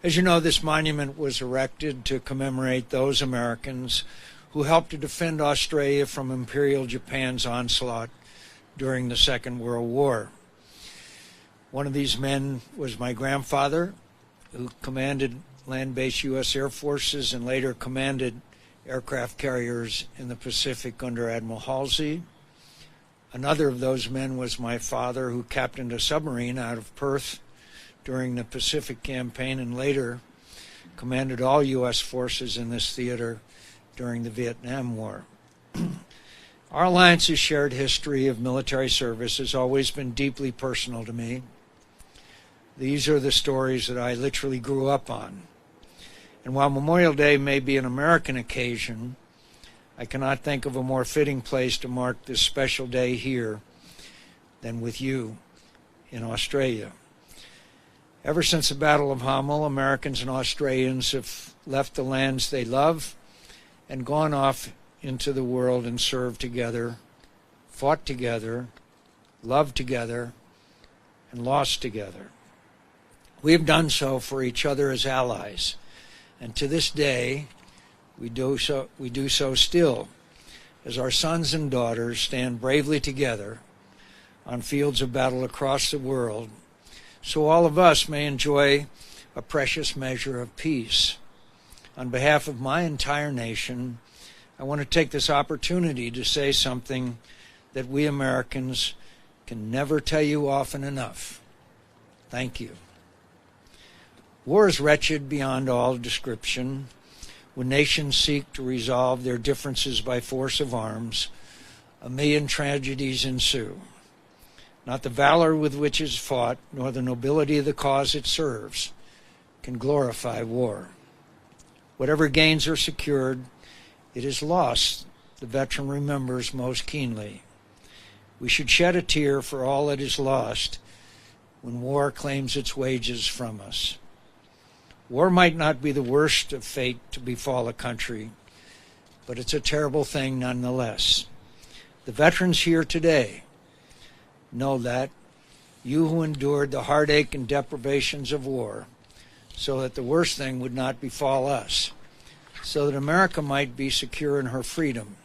As you know, this monument was erected to commemorate those Americans who helped to defend Australia from Imperial Japan's onslaught during the Second World War. One of these men was my grandfather, who commanded land-based U.S. Air Forces and later commanded aircraft carriers in the Pacific under Admiral Halsey. Another of those men was my father, who captained a submarine out of Perth during the Pacific Campaign and later commanded all U.S. forces in this theater during the Vietnam War. Our alliance's shared history of military service has always been deeply personal to me. These are the stories that I literally grew up on. And while Memorial Day may be an American occasion, I cannot think of a more fitting place to mark this special day here than with you in Australia. Ever since the Battle of Hamel, Americans and Australians have left the lands they love and gone off into the world and served together, fought together, loved together, and lost together. We have done so for each other as allies, and to this day we do so still, as our sons and daughters stand bravely together on fields of battle across the world, so all of us may enjoy a precious measure of peace. On behalf of my entire nation, I want to take this opportunity to say something that we Americans can never tell you often enough. Thank you. War is wretched beyond all description. When nations seek to resolve their differences by force of arms, a million tragedies ensue. Not the valor with which it is fought, nor the nobility of the cause it serves, can glorify war. Whatever gains are secured, it is loss the veteran remembers most keenly. We should shed a tear for all that is lost when war claims its wages from us. War might not be the worst of fate to befall a country, but it's a terrible thing nonetheless. The veterans here today know that, you who endured the heartache and deprivations of war, so that the worst thing would not befall us, so that America might be secure in her freedom.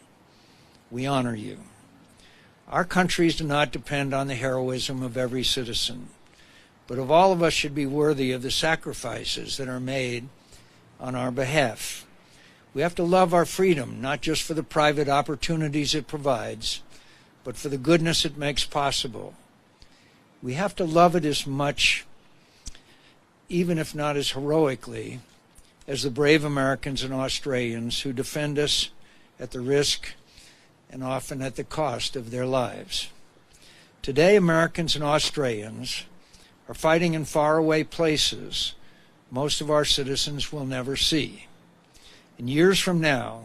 We honor you. Our countries do not depend on the heroism of every citizen, but of all of us should be worthy of the sacrifices that are made on our behalf. We have to love our freedom, not just for the private opportunities it provides, but for the goodness it makes possible. We have to love it as much, even if not as heroically, as the brave Americans and Australians who defend us at the risk and often at the cost of their lives. Today, Americans and Australians are fighting in faraway places most of our citizens will never see. And years from now,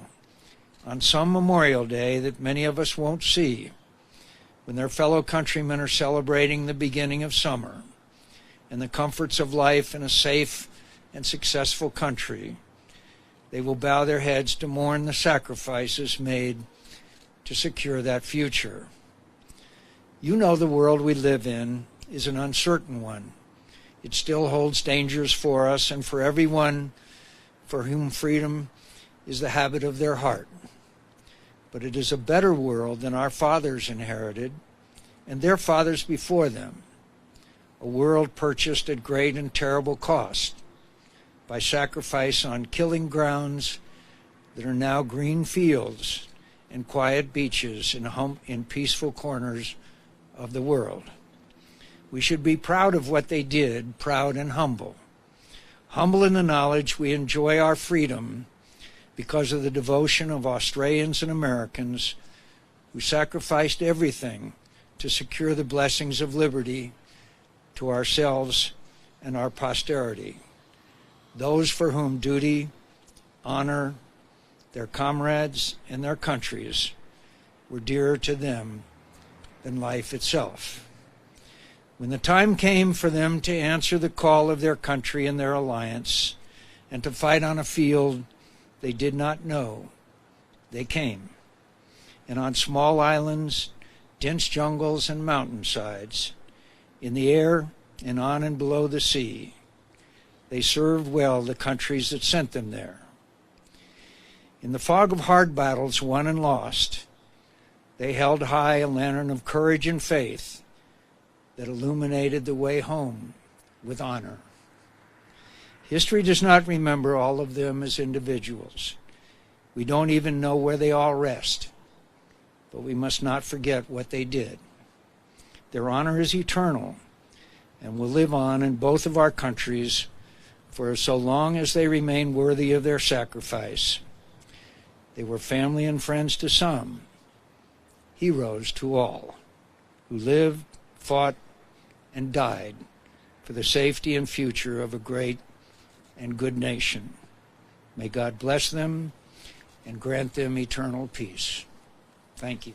on some Memorial Day that many of us won't see, when their fellow countrymen are celebrating the beginning of summer and the comforts of life in a safe and successful country, they will bow their heads to mourn the sacrifices made to secure that future. You know the world we live in is an uncertain one. It still holds dangers for us and for everyone for whom freedom is the habit of their heart. But it is a better world than our fathers inherited and their fathers before them, a world purchased at great and terrible cost by sacrifice on killing grounds that are now green fields and quiet beaches in peaceful corners of the world. We should be proud of what they did, proud and humble. Humble in the knowledge we enjoy our freedom because of the devotion of Australians and Americans who sacrificed everything to secure the blessings of liberty to ourselves and our posterity. Those for whom duty, honor, their comrades, and their countries were dearer to them than life itself. When the time came for them to answer the call of their country and their alliance and to fight on a field they did not know, they came. And on small islands, dense jungles, and mountainsides, in the air and on and below the sea, They served well the countries that sent them there. In the fog of hard battles won and lost, they held high a lantern of courage and faith that illuminated the way home with honor. History does not remember all of them as individuals. We don't even know where they all rest, but we must not forget what they did. Their honor is eternal and will live on in both of our countries for so long as they remain worthy of their sacrifice. They were family and friends to some, heroes to all, who lived, fought, and died for the safety and future of a great and good nation. May God bless them and grant them eternal peace. Thank you.